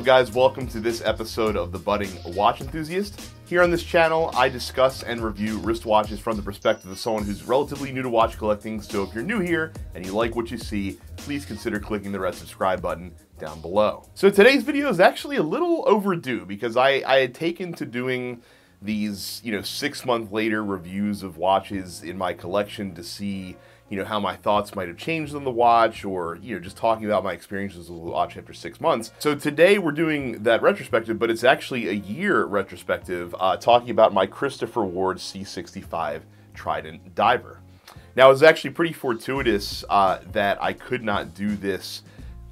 up, guys? Welcome to this episode of the Budding Watch Enthusiast. Here on this channel, I discuss and review wristwatches from the perspective of someone who's relatively new to watch collecting, so if you're new here and you like what you see, please consider clicking the red subscribe button down below. So today's video is actually a little overdue because I had taken to doing these, 6 month later reviews of watches in my collection to see, how my thoughts might have changed on the watch, or, just talking about my experiences with the watch after 6 months. So today we're doing that retrospective, but it's actually a year retrospective, talking about my Christopher Ward C65 Trident diver. Now, it was actually pretty fortuitous that I could not do this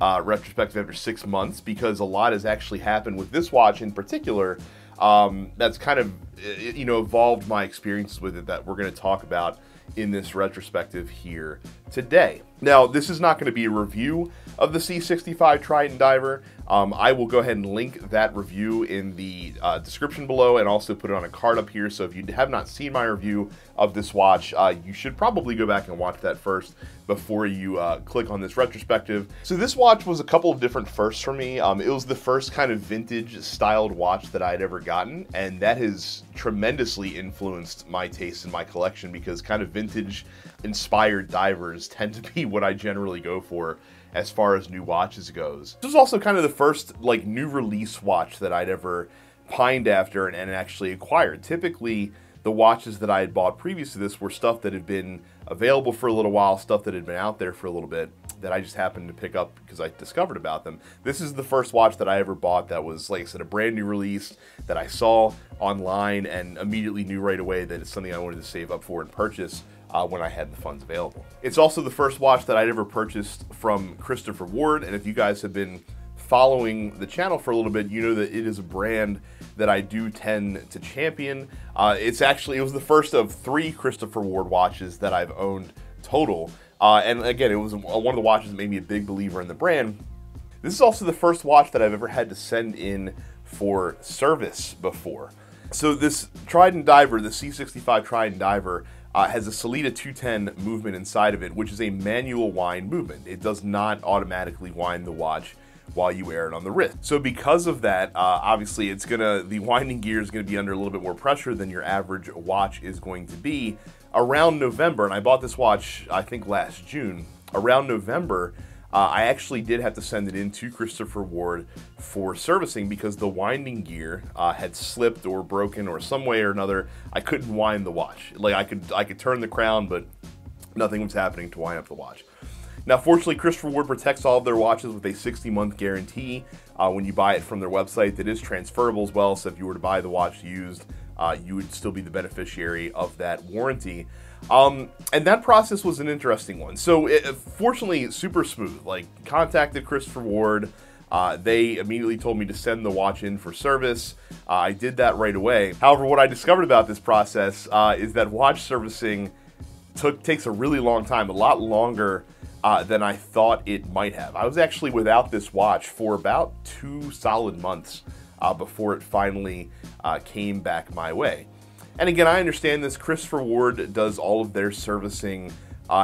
retrospective after 6 months, because a lot has actually happened with this watch in particular that's kind of, evolved my experiences with it that we're going to talk about in this retrospective here today. Now, this is not going to be a review of the C65 Trident diver. I will go ahead and link that review in the description below, and also put it on a card up here. So if you have not seen my review of this watch, you should probably go back and watch that first before you click on this retrospective. So this watch was a couple of different firsts for me. It was the first kind of vintage styled watch that I'd ever gotten, and that has tremendously influenced my taste in my collection, because kind of vintage inspired divers tend to be what I generally go for as far as new watches goes. This was also kind of the first new release watch that I'd ever pined after and actually acquired. Typically, the watches that I had bought previous to this were stuff that had been available for a little while, stuff that had been out there for a little bit, that I just happened to pick up because I discovered about them. This is the first watch that I ever bought that was, like I said, a brand new release that I saw online and immediately knew right away that it's something I wanted to save up for and purchase when I had the funds available. It's also the first watch that I'd ever purchased from Christopher Ward, and if you guys have been following the channel for a little bit, you know that it is a brand that I do tend to champion. It was the first of 3 Christopher Ward watches that I've owned total. And again, it was one of the watches that made me a big believer in the brand. This is also the first watch that I've ever had to send in for service before. So this Trident diver, the C65 Trident diver, has a Sellita 210 movement inside of it, which is a manual wind movement. It does not automatically wind the watch while you wear it on the wrist. So because of that, obviously the winding gear is gonna be under a little bit more pressure than your average watch is going to be. Around November, and I bought this watch, I think last June, around November, I actually did have to send it in to Christopher Ward for servicing because the winding gear had slipped or broken, or some way or another, I couldn't wind the watch. I could turn the crown, but nothing was happening to wind up the watch. Now, fortunately, Christopher Ward protects all of their watches with a 60-month guarantee when you buy it from their website. That is transferable as well, so if you were to buy the watch used, you would still be the beneficiary of that warranty. And that process was an interesting one. So, fortunately, super smooth. Contacted Christopher Ward. They immediately told me to send the watch in for service. I did that right away. However, what I discovered about this process is that watch servicing takes a really long time, a lot longer than I thought it might have. I was actually without this watch for about 2 solid months before it finally came back my way. And again, I understand this. Christopher Ward does all of their servicing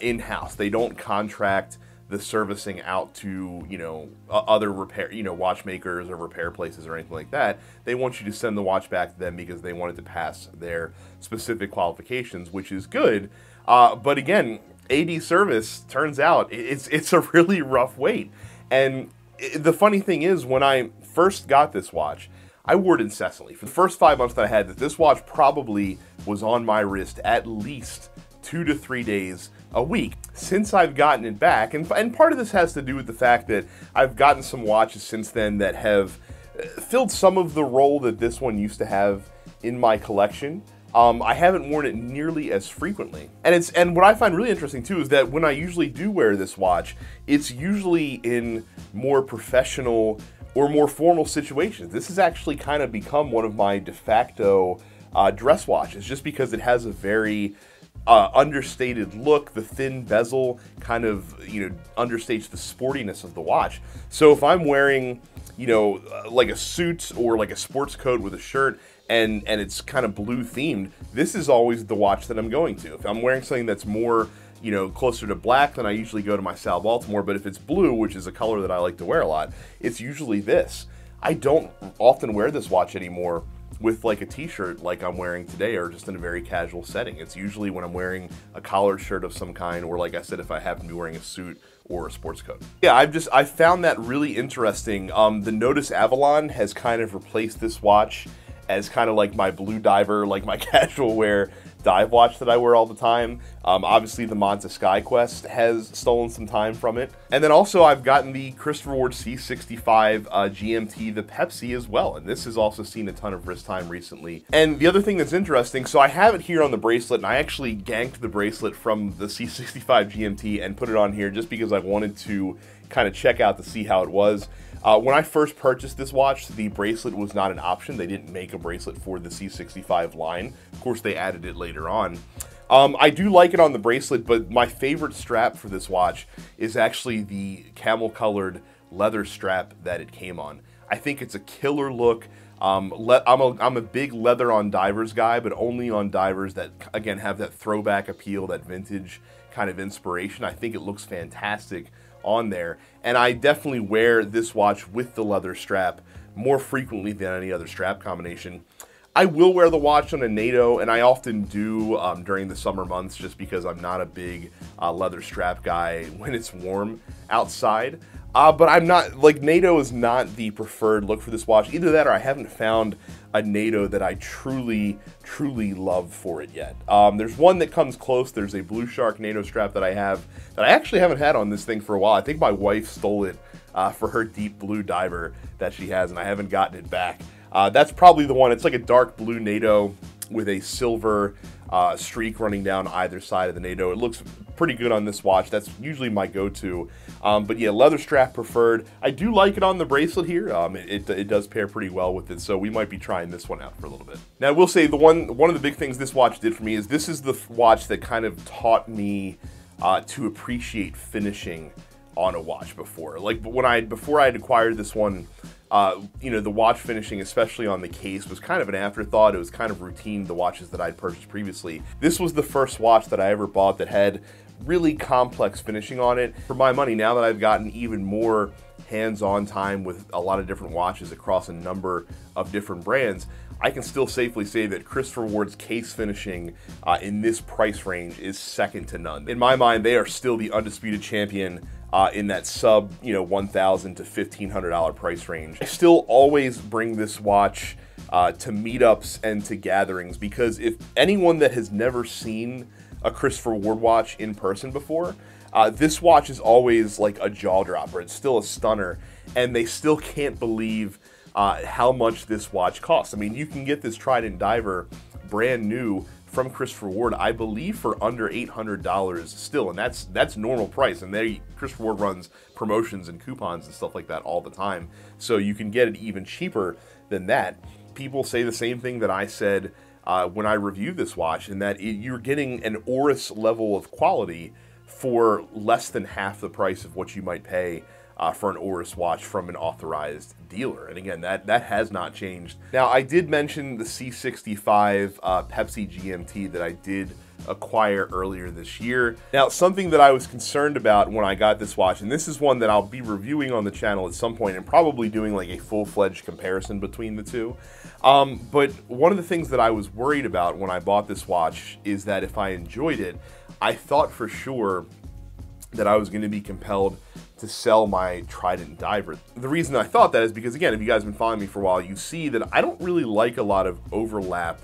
in-house. They don't contract the servicing out to, other repair, watchmakers or repair places or anything like that. They want you to send the watch back to them because they want it to pass their specific qualifications, which is good. But again, AD service, turns out it's a really rough wait. And the funny thing is, when I first got this watch, I wore it incessantly. For the first 5 months that I had it, this watch probably was on my wrist at least 2 to 3 days a week. Since I've gotten it back, and part of this has to do with the fact that I've gotten some watches since then that have filled some of the role that this one used to have in my collection. I haven't worn it nearly as frequently. And what I find really interesting too is that when I usually do wear this watch, it's usually in more professional or more formal situations. This has actually kind of become one of my de facto dress watches, just because it has a very understated look. The thin bezel kind of, understates the sportiness of the watch. So if I'm wearing, like a suit or like a sports coat with a shirt, and it's kind of blue themed, this is always the watch that I'm going to. If I'm wearing something that's more, closer to black, then I usually go to my Sal Baltimore. But if it's blue, which is a color that I like to wear a lot, it's usually this. I don't often wear this watch anymore with like a t-shirt like I'm wearing today, or just in a very casual setting. It's usually when I'm wearing a collared shirt of some kind, or like I said, if I happen to be wearing a suit or a sports coat. Yeah, I found that really interesting. The Notice Avalon has kind of replaced this watch as kind of like my blue diver, like my casual wear dive watch that I wear all the time. Obviously the Manta SkyQuest has stolen some time from it. And then also I've gotten the Christopher Ward C65 GMT, the Pepsi as well. And this has also seen a ton of wrist time recently. And the other thing that's interesting, so I have it here on the bracelet, and I actually ganked the bracelet from the C65 GMT and put it on here just because I wanted to kind of check out to see how it was. When I first purchased this watch, the bracelet was not an option. They didn't make a bracelet for the C65 line. Of course, they added it later on. I do like it on the bracelet, but my favorite strap for this watch is actually the camel-colored leather strap that it came on. I think it's a killer look. I'm a big leather on divers guy, but only on divers that, again, have that throwback appeal, that vintage kind of inspiration. I think it looks fantastic on there, and I definitely wear this watch with the leather strap more frequently than any other strap combination. I will wear the watch on a NATO, and I often do during the summer months, just because I'm not a big leather strap guy when it's warm outside. But I'm not, like, NATO is not the preferred look for this watch. Either that or I haven't found a NATO that I truly love for it yet. There's one that comes close. There's a Blue Shark NATO strap that I have that I actually haven't had on this thing for a while. I think my wife stole it for her deep blue diver that she has, and I haven't gotten it back. That's probably the one. It's like a dark blue NATO with a silver streak running down either side of the NATO. It looks pretty good on this watch. That's usually my go-to. But yeah, leather strap preferred. I do like it on the bracelet here. It does pair pretty well with it, so we might be trying this one out for a little bit. Now, I will say one of the big things this watch did for me is this is the watch that kind of taught me to appreciate finishing on a watch before. Like before I had acquired this one, you know, the watch finishing, especially on the case, was kind of an afterthought. It was kind of routine, the watches that I'd purchased previously. This was the first watch that I ever bought that had really complex finishing on it. For my money, now that I've gotten even more hands-on time with a lot of different watches across a number of different brands, I can still safely say that Christopher Ward's case finishing in this price range is second to none. In my mind, they are still the undisputed champion in that sub, you know, $1,000 to $1,500 price range. I still always bring this watch to meetups and to gatherings, because if anyone that has never seen a Christopher Ward watch in person before, this watch is always like a jaw dropper. It's still a stunner, and they still can't believe how much this watch costs. I mean, you can get this Trident Diver brand new from Christopher Ward, I believe, for under $800 still, and that's normal price. And Christopher Ward runs promotions and coupons and stuff like that all the time, so you can get it even cheaper than that. People say the same thing that I said when I reviewed this watch, in that you're getting an Oris level of quality for less than half the price of what you might pay for an Oris watch from an authorized dealer. And again, that has not changed. Now, I did mention the C65 Pepsi GMT that I did acquire earlier this year. Now, something that I was concerned about when I got this watch, and this is one that I'll be reviewing on the channel at some point and probably doing like a full-fledged comparison between the two. But one of the things that I was worried about when I bought this watch is that if I enjoyed it, I thought for sure that I was going to be compelled to sell my Trident Diver. The reason I thought that is because, again, if you guys have been following me for a while, you see that I don't really like a lot of overlap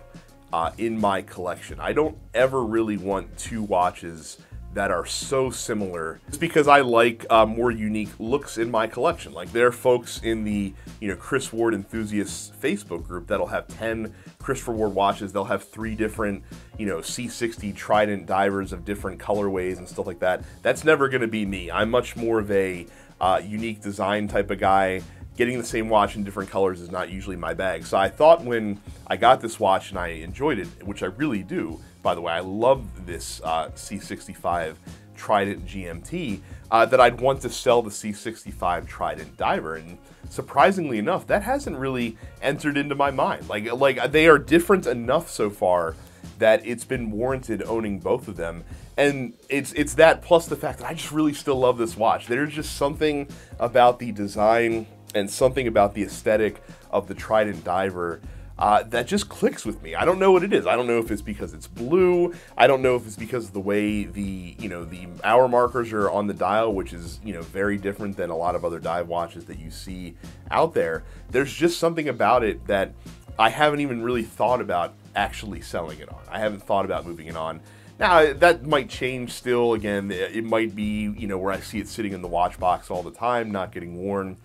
in my collection. I don't ever really want two watches that are so similar. It's because I like more unique looks in my collection. Like, there are folks in the, you know, Chris Ward Enthusiast Facebook group that'll have 10 Christopher Ward watches. They'll have 3 different, you know, C60 Trident Divers of different colorways and stuff like that. That's never gonna be me. I'm much more of a unique design type of guy. Getting the same watch in different colors is not usually my bag. So I thought when I got this watch and I enjoyed it, which I really do, by the way, I love this C65 Trident GMT, that I'd want to sell the C65 Trident Diver. And surprisingly enough, that hasn't really entered into my mind. Like they are different enough so far that it's been warranted owning both of them. And it's that plus the fact that I just really still love this watch. There's just something about the design and something about the aesthetic of the Trident diver that just clicks with me. I don't know what it is. I don't know if it's because it's blue. I don't know if it's because of the way the hour markers are on the dial, which is, very different than a lot of other dive watches that you see out there. There's just something about it that I haven't even really thought about actually selling it on. I haven't thought about moving it on. Now, that might change still. Again, it might be, where I see it sitting in the watch box all the time, not getting worn,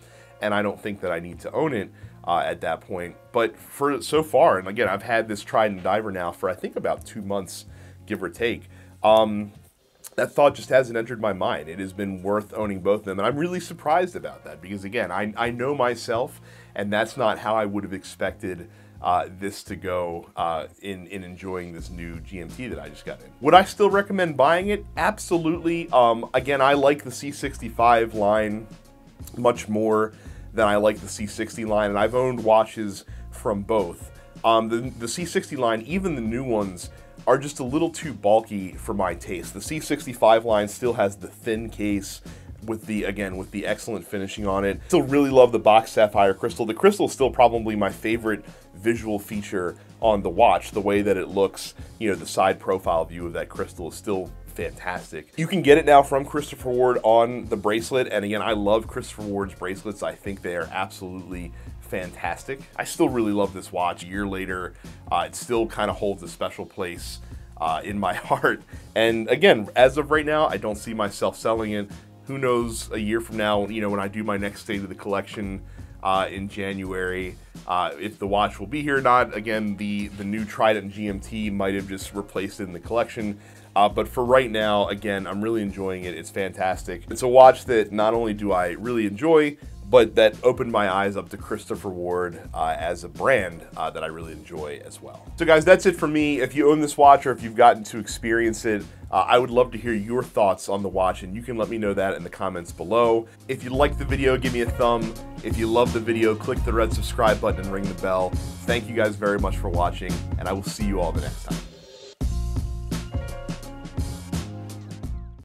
and I don't think that I need to own it at that point. But for so far, and again, I've had this Trident diver now for I think about 2 months, give or take. That thought just hasn't entered my mind. It has been worth owning both of them, and I'm really surprised about that because, again, I know myself, and that's not how I would have expected this to go in enjoying this new GMT that I just got in. Would I still recommend buying it? Absolutely. Again, I like the C65 line much more than I like the C60 line, and I've owned watches from both. The C60 line, even the new ones, are just a little too bulky for my taste. The C65 line still has the thin case with the excellent finishing on it. Still really love the box sapphire crystal. The crystal is still probably my favorite visual feature on the watch. The way that it looks, the side profile view of that crystal is still fantastic. You can get it now from Christopher Ward on the bracelet, and again, I love Christopher Ward's bracelets. I think they are absolutely fantastic. I still really love this watch. A year later, it still kind of holds a special place in my heart. And again, as of right now, I don't see myself selling it. Who knows, a year from now, when I do my next state of the collection in January, if the watch will be here or not. Again, the new Trident GMT might have just replaced it in the collection. But for right now, again, I'm really enjoying it. It's fantastic. It's a watch that not only do I really enjoy, but that opened my eyes up to Christopher Ward as a brand that I really enjoy as well. So guys, that's it for me. If you own this watch or if you've gotten to experience it, I would love to hear your thoughts on the watch, and you can let me know that in the comments below. If you liked the video, give me a thumb. If you love the video, click the red subscribe button and ring the bell. Thank you guys very much for watching, and I will see you all the next time.